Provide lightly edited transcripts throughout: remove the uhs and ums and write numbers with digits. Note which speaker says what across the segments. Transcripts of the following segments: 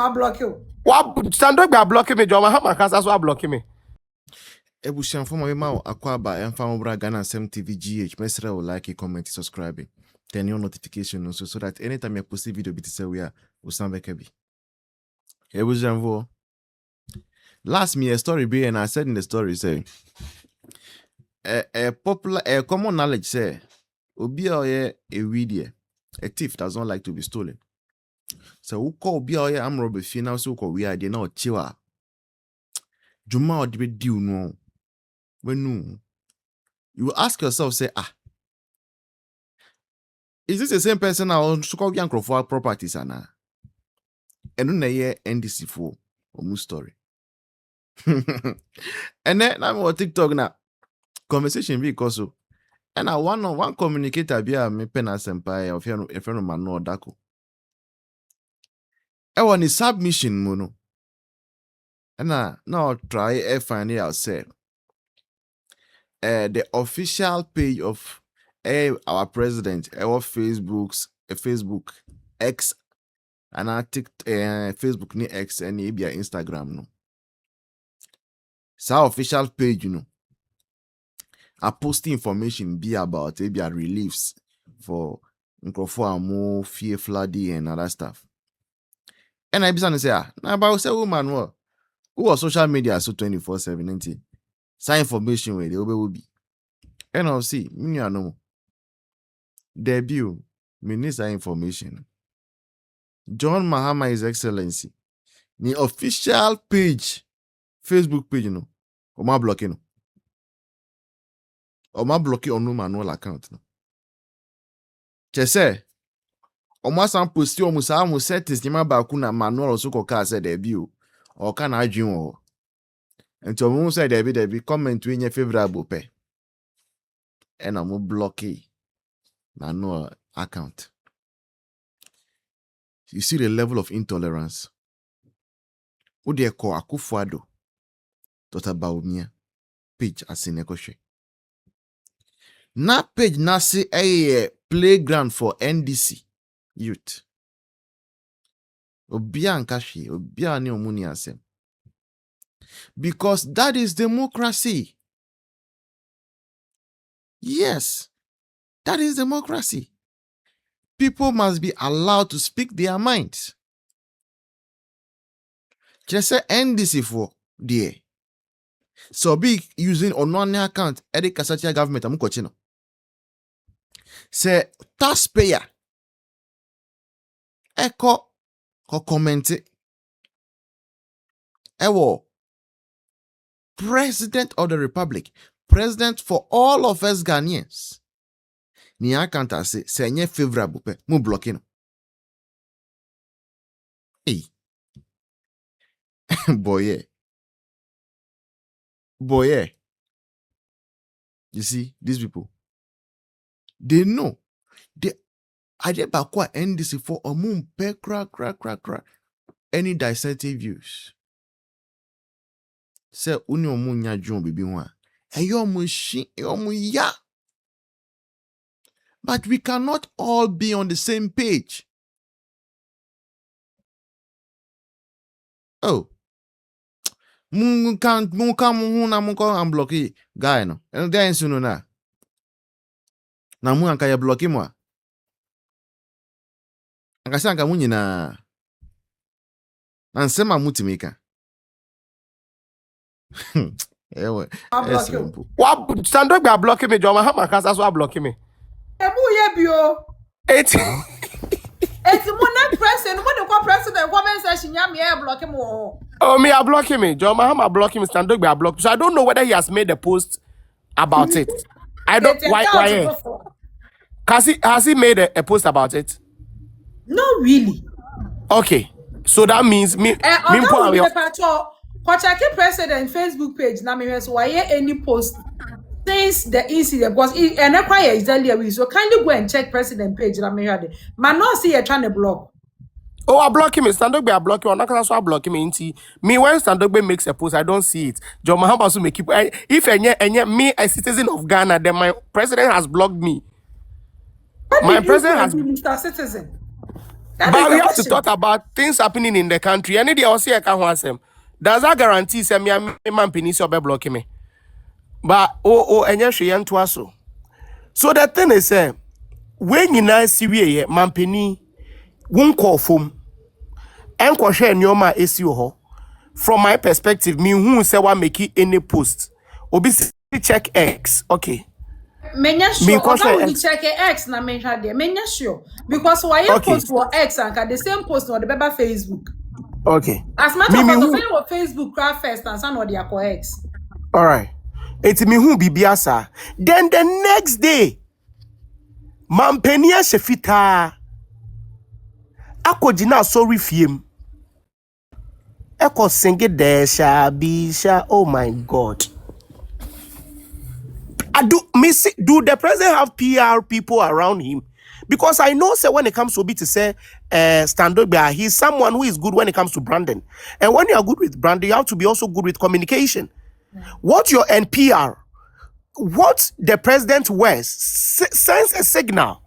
Speaker 1: I'll block you.
Speaker 2: What standard be blocking me, John Mahama Casa so blocking me.
Speaker 3: Ebusian for my mouth, Aquaba, and Famobra Ghana TV GH. Mesra will like, comment, subscribe, turn your notification also so that anytime you post a video, bit say we are Usambe Kebi. Ebusian for last me a story be, and I said in the story say a popular a common knowledge say Obia a weed a thief does not like to be stolen. So who call Obia am robber now so call we are they not chiwa. Juma or be due no. When no, you will ask yourself, say, is this the same person now so called young for properties and no year NDC for almost story. And then I'm on TikTok now. Conversation because so. And I one communicator be a me pen as empire of a friend of man no dako. I want a submission mono. And I now try a find out say the official page of our president, our Facebook X, and I Facebook ni X and maybe Instagram no. So official page, you know, I post information be about maybe reliefs for more fear flooding and other stuff. And I be saying, now about say woman who was social media so 24/7 some information where they will be. And I'll see, me no debut, minister information. John Mahama, His Excellency. The official page, Facebook page, you know. Or my blocking. Or my blocking on no manual account. No. Chese. Or my some post you almost set this name about kuna manual or so called said debut. Or can I dream or and to almost say Debbie comment to your favorable pay. And I'm blocking manual account. You see the level of intolerance. Who they call Akufo Addo, t0lerant page as in ekoshe. Na page na say a playground for NDC youth. Obia nkashi, obia ni omuni asem. Because that is democracy. Yes, that is democracy. People must be allowed to speak their minds. Just say NDC for there. So be using on one account, Eddie Kasatia government, I'm coaching. Say taxpayer. Echo comment. Ewo. President of the Republic. President for all of us Ghanaians. Ni account say senye favorable pe mu blocking. Hey. Boy. You see, these people, they know. I did back what NDC for a moon pe crack. Any dissenting views. Say uni omunya John baby one. Ya. But we cannot all be on the same page. Oh. I'm blocky guy no. And then soon na. Na mu anka ya blocky mo. Anka sanka mu nyina. Ansema mutimika.
Speaker 1: I'll block you.
Speaker 2: What standard be blocking me, John Mahama Casa so blocking me.
Speaker 1: It's not president. What the president woman says she yam block him.
Speaker 2: Oh, me are blocking me. John Mahama blocking me. Standard be blocked. So I don't know whether he has made a post about it. I don't. Why? Has he made a post about it?
Speaker 1: No, really.
Speaker 2: Okay. So that means me.
Speaker 1: Check president Facebook page. Now, me so why any post since the incident because and acquire exactly so kindly go and check president page. Now, me had man not see you trying to block.
Speaker 2: Oh, I block him. Standard be block you. I'm not gonna so block him. Into me when Standard be makes a post, I don't see it. John Mahama also make it. If any me a citizen of Ghana, then my president has blocked me.
Speaker 1: My president has been Mr. Citizen.
Speaker 2: But we have to talk about things happening in the country. And the also does that guarantee say me man penisi obe block me? But enya hwe to aso. So the thing is when you na siwie man peni won call fom enko hwe nyoma esi ho. From my perspective, me who say wa make any post. Obi check X. Okay.
Speaker 1: Menya sure. Me check X na mention there. Menya sure because why you post for X and the same post on the beba Facebook.
Speaker 2: Okay.
Speaker 1: As matter of fact, the Facebook craft first and some of the X.
Speaker 2: All right. It's me who be biasa. Then the next day, Mampenia Shefita Akojina sorry film. Eko sing it there, Bisha. Oh my God. Do the president have PR people around him? Because I know, say, when it comes to be to say, stand up, he's someone who is good when it comes to branding. And when you are good with branding, you have to be also good with communication. What your NPR, what the president wears, sends a signal.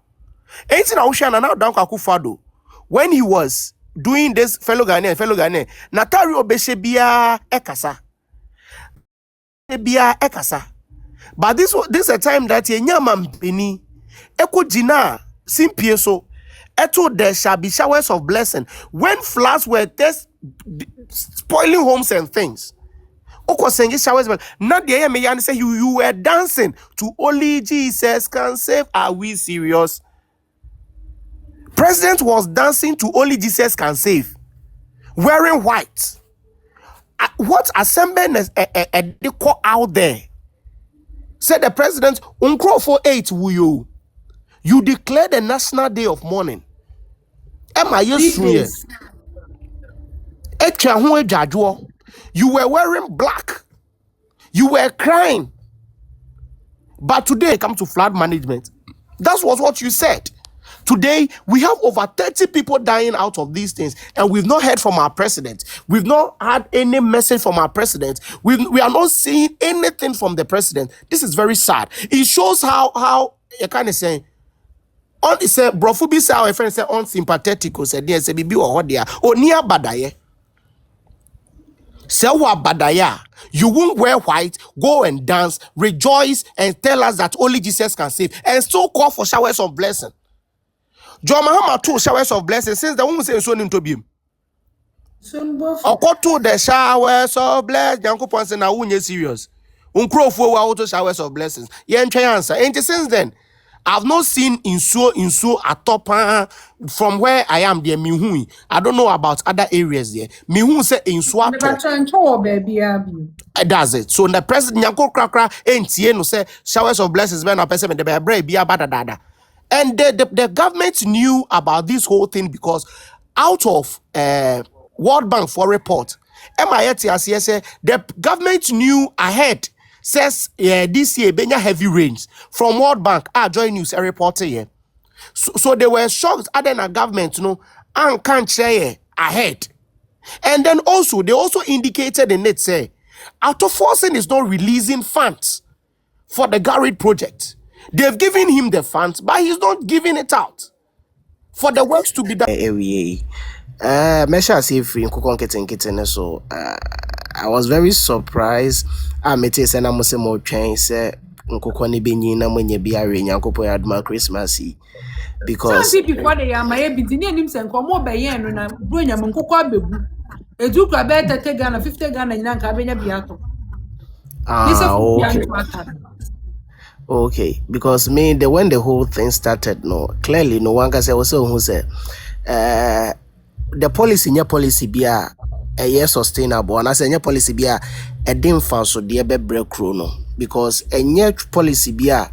Speaker 2: Ain't now Akufo Addo, when he was doing this fellow Ghanaian, Natario Beshebia Ekasa. But this is a time that ye nyama mpeni eko jina simpie so eto there shall be showers of blessing when floods were spoiling homes and things. Oko sing showers, but not the me yan say you were dancing to only Jesus can save. Are we serious? President was dancing to only Jesus can save, wearing white. What assembly they call out there? Said the president, uncrow for 8 you declare the National Day of Mourning. Am I you were wearing black. You were crying. But today, come to flood management. That was what you said. Today, we have over 30 people dying out of these things, and we've not heard from our president. We've not had any message from our president. We are not seeing anything from the president. This is very sad. It shows how you kind of say, on is a brofubi say our friend say unsympathetic or say there's a bibi or there or near badaye. Say wa badaya. You won't wear white, go and dance, rejoice, and tell us that only Jesus can save, and still call for showers of blessing. John Mahama told showers of blessing since the woman says so into him. Or to the showers of blessing. Yanko Ponce na unye serious. Uncrofo wa auto showers of blessings. Yen answer. And since then, I've not seen inso at top from where I am there. Mihui. I don't know about other areas there. Mihui say inso at does it. So the president Yanko Krakra ain't no say showers of blessings when a person the brave be about dada. And the government knew about this whole thing because out of World Bank for report, MITS say the government knew ahead. Says this year benya heavy rains from World Bank. Joy News a reporter here. So they were shocked. Other than government, and can't say ahead. And then also they also indicated in it say Autoforcing is not releasing funds for the Garrett project. They've given him the funds, but he's not giving it out for the works to be done. So I was very surprised. I met a son of more train said Christmas because
Speaker 1: before they are my beginning and come over yen and I'm doing a Munko bebu. A duke a better take Ghana 50 Ghana in Cabina Biato.
Speaker 4: Okay, because me when the whole thing started, clearly no one can say also who said the policy in your policy be a year sustainable, and I say your policy be a dim fan so dear break chrono because a year policy be a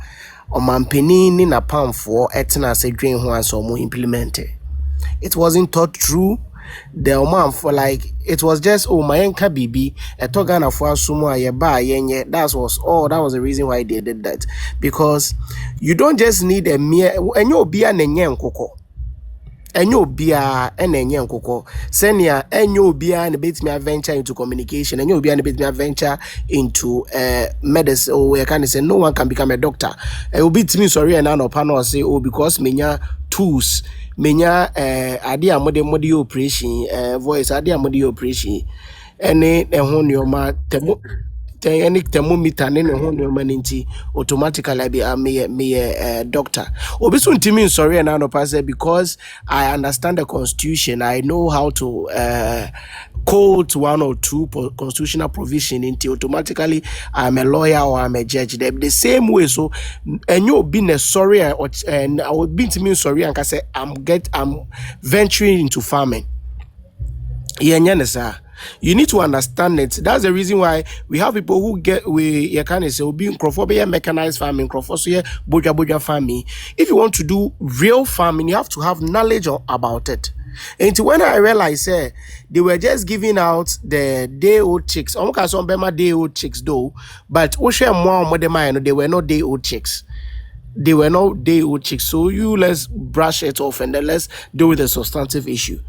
Speaker 4: man penny in a pound for etna say drain one so more implemented. It wasn't thought through. The man for like it was just my enka bibi a togana for sumo ye ba yenye. That was the reason why they did that, because you don't just need a mere and you'll be an enyen coco and you'll be a enyen coco senia and you'll be an bit me venture into communication and you'll be an bit me venture into medicine or where can say no one can become a doctor. It will be to me sorry and no panel say because menya tools menya ade amode operation voice ade amode operation ene ho nneoma any thermometer ne ho nneoma nti automatically be me doctor obi so ntimi sorry na no pass because I understand the constitution. I know how to quote one or two constitutional provision into automatically I'm a lawyer or I'm a judge. The same way, so and you being a sorry and I would be to me sorry and I say I'm venturing into farming. You need to understand it. That's the reason why we have people who you can say be mechanized farming, boja farming. If you want to do real farming, you have to have knowledge about it. And when I realized they were just giving out the day-old chicks. Some day-old chicks though, but they were not day-old chicks. They were not day-old chicks. So let's brush it off and then let's deal with the substantive issue.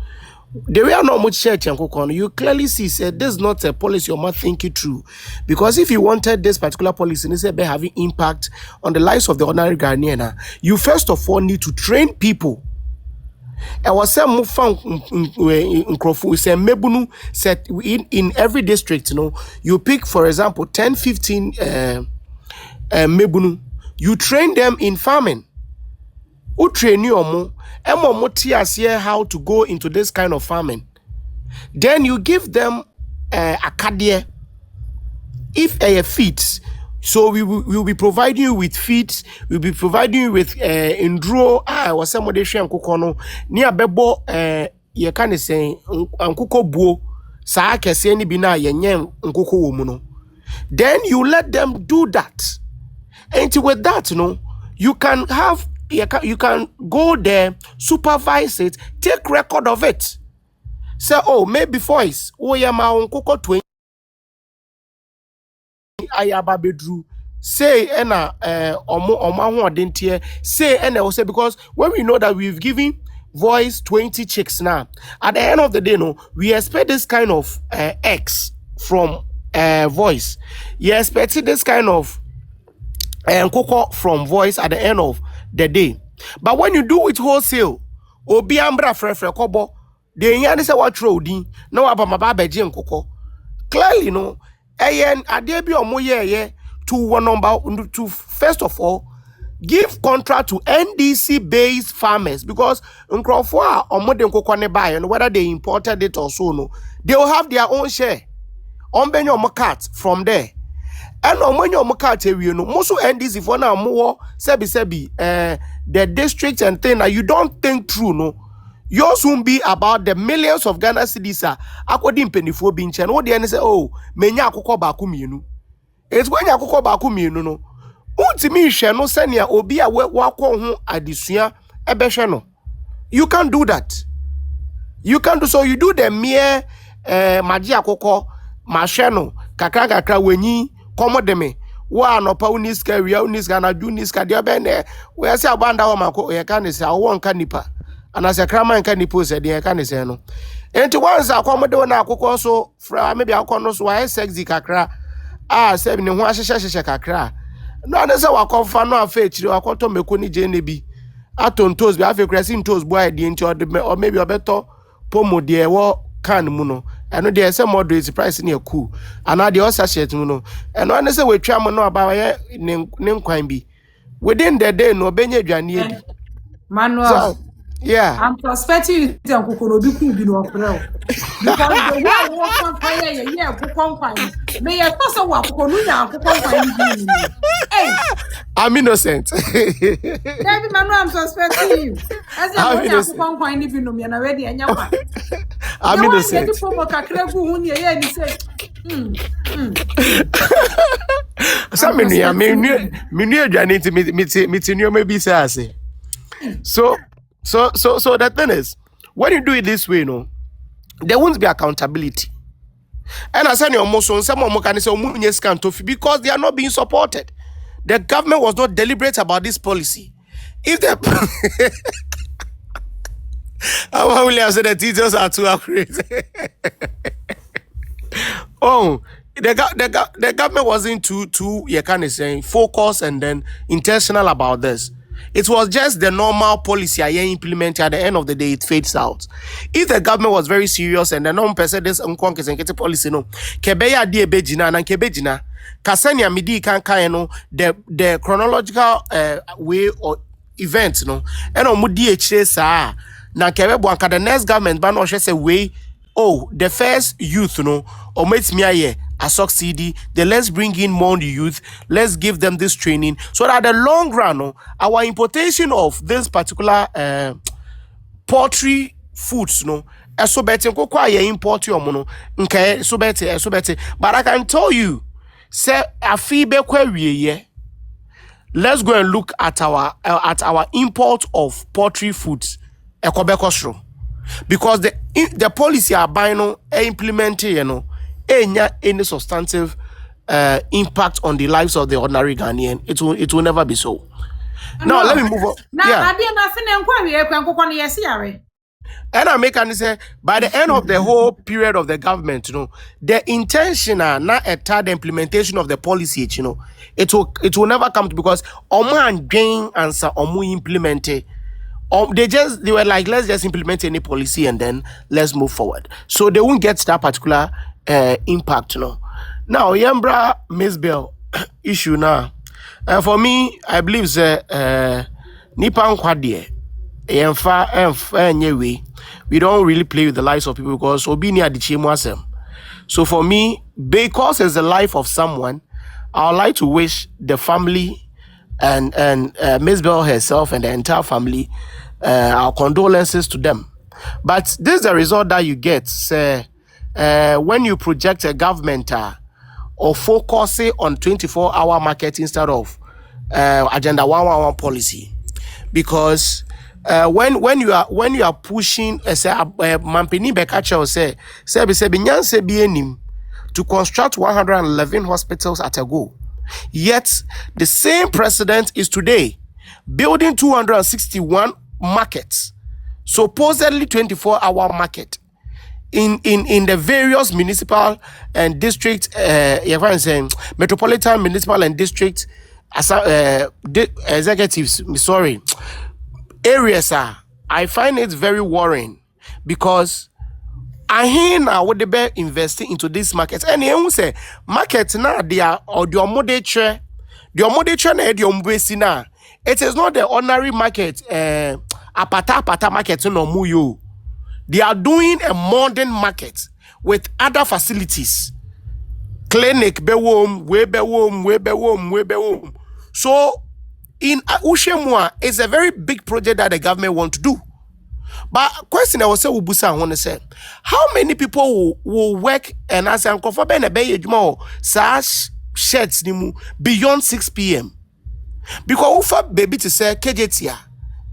Speaker 4: The way I know much church and you clearly see said this is not a policy you must think it through. Because if you wanted this particular policy and be having impact on the lives of the ordinary Ghanaian, you first of all need to train people. I was saying in every district, you pick, for example, 10, 15 mebunu. You train them in farming. Who train you how to go into this kind of farming. Then you give them a cadia. If a feeds, so we will be providing you with feeds, we'll be providing you with indro was somebody share kokono near bebo ye can say unkuko buo sa kese ni bina yenye nkuko womuno. Then you let them do that. And with that, you can have you can go there, supervise it, take record of it. Say, oh, maybe voice, oh yeah, my uncle 20 ayaba bedru. Say ena omo didn't hear. Say ena say because when we know that we've given voice 20 chicks now, at the end of the day, we expect this kind of X from voice. You expect this kind of cocoa from voice at the end of the day. But when you do it wholesale, obi ambra frefre kobo, the nyane say what roading, no abama beji and cocoa. Clearly, ayen adebi omoye to one number to first of all give contract to NDC based farmers because Nkrofo or modern cocoa ne buy and whether they imported it or so they will have their own share on benyo market from there. And when you look at most NDC for now more sebi the district and thing that you don't think through yours won't be about the millions of Ghana cedis according penny for being chen. What the say oh menya akoko bakum it's when you akoko bakum untimi hwe no senia obi a wakọ ho adesua ebehwe no. You can't do that. You can't do so. You do the mere maji akoko mahwe no kakra wenyi komodeme wa no pa uniska wia uniska na juniska de bene we say abanda wo mako ye kan say wo nka nipa anase krama nka nipa say de kan say no enti once akomode na akoko so fra maybe akono so wa sexy kakra say ne ho ahyehye kakra no anase wakomfa no afa echiri wakoto meko ni je ne bi atontos bi afa krasi ntos boy de enti or maybe obeto pomo de wo can mu and no there say moderate price near cool and the other sachet and when say we twa mo no about ne nkwan bi within the day no benye dwane
Speaker 1: manual
Speaker 4: so yeah
Speaker 1: I'm suspecting you think kokoro bi ku bi no okro because the way wo kan fire ye kokon kwan me ye so wa kokonu nya kokon kwan bi hey
Speaker 4: I'm innocent.
Speaker 1: David Manu, I'm suspecting you. As I'm innocent. I'm
Speaker 4: innocent. So the thing is, when you do it this way, there won't be accountability. And I said, some can say because they are not being supported. The government was not deliberate about this policy. If the I will say the details are too accurate. Oh, the government wasn't too you can say focused and then intentional about this.
Speaker 2: It was just the normal policy I implemented. At the end of the day, it fades out. If the government was very serious and the non-person this policy, no, kebeya die bejina na kebejina. Kasanya midi kan no the chronological way or event no. Eno mudi eche sa na kebe the next government ban no say way. Oh, the first youth, or mates me a succeed. Then let's bring in more youth. Let's give them this training so that the long run, our importation of this particular poultry foods, so better import your mono. Okay, so better. But I can tell you, say a feedback query. Let's go and look at our import of poultry foods. Because the policy are buying implementing, any substantive impact on the lives of the ordinary Ghanaian. It will never be so. Now let me move on. And I make and say by the end of the whole period of the government, the intentional not a third implementation of the policy, it will never come to, because Oman gain answer Omu implemented. They were like, let's just implement any policy and then let's move forward. So they won't get that particular impact. Now, Yambra Miss Bell issue now. For me, I believe Nipan Kwadie. We don't really play with the lives of people because Obinia Dichimwasem. So for me, because it's the life of someone, I would like to wish the family and Miss Bell herself and the entire family our condolences to them. But this is the result that you get when you project a government or focus on 24-hour market instead of agenda 111 policy. Because when you are pushing Mampeni Bekacha say to construct 111 hospitals at a go, yet the same president is today building 261 markets, supposedly 24-hour market in the various municipal and district metropolitan municipal and district executives areas. I find it very worrying because I would be investing into this market. And you say market now they are or the moderator na it is not the ordinary market, apata market no muyo. They are doing a modern market with other facilities. Clinic, bewom. So in Ushemwa, it's a very big project that the government want to do. But question I was say Ubusa, I want to say, how many people will work and as I'm comfortable more such sheds beyond 6 p.m. Because Ufa baby to say KJTia,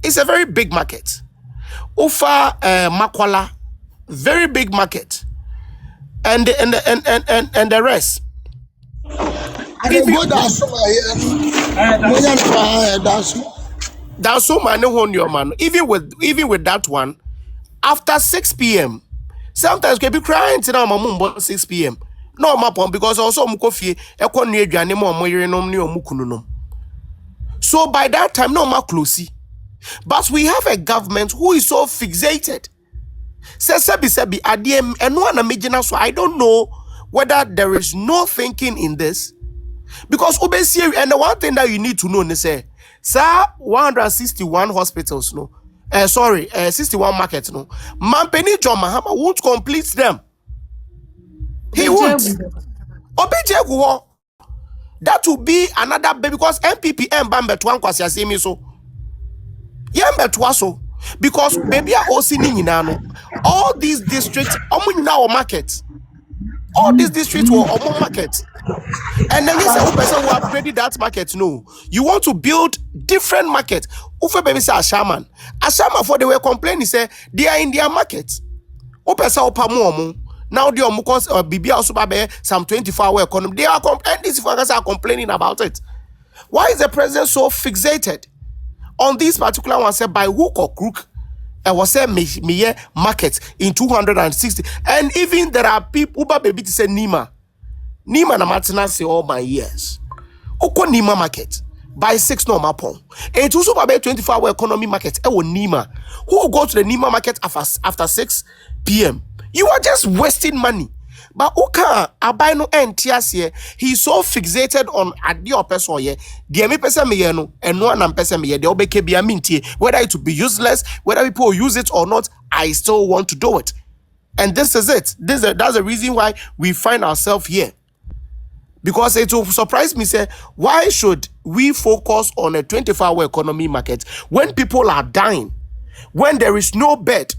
Speaker 2: it's a very big market. Ufa Makwala, very big market, and the rest. That's so many on your man. Even with that one, after 6 p.m. sometimes we be crying to my mum 6 p.m. No mapon because also mukofi so by that time no more closey. But we have a government who is so fixated. So I don't know whether there is no thinking in this. Because and the one thing that you need to know is say, sir, 161 hospitals, 61 markets, Mampeni John Mahama won't complete them. He won't. That will be another baby because MPPM Bambetwan Kwasia Semi so. So because baby are all singing all these districts now market. All these districts were on market. And then you say, who person who upgraded that market? No. You want to build different market. Ufe baby say Ashaman for they were complaining, say they are in their market. Who person opamu now the omukos BB also babe some 24-hour economy. They are and these folks are complaining about it. Why is the president so fixated on this particular one? Say by hook or crook, I was say me market in 260, and even there are people who baby to say Nima na Martina say all my years. Oko Nima market, by 6 no mapon. And also about 24-hour economy market. Nima. Who will go to the Nima market after 6 p.m.? You are just wasting money. But Oka Abino and Tiasie, he's so fixated on adio person ye, the me person me no, and no one person me, the obeke be a minty, whether it will be useless, whether people use it or not, I still want to do it. And this is it. That's the reason why we find ourselves here. Because it will surprise me, say, why should we focus on a 24-hour economy market when people are dying, when there is no bed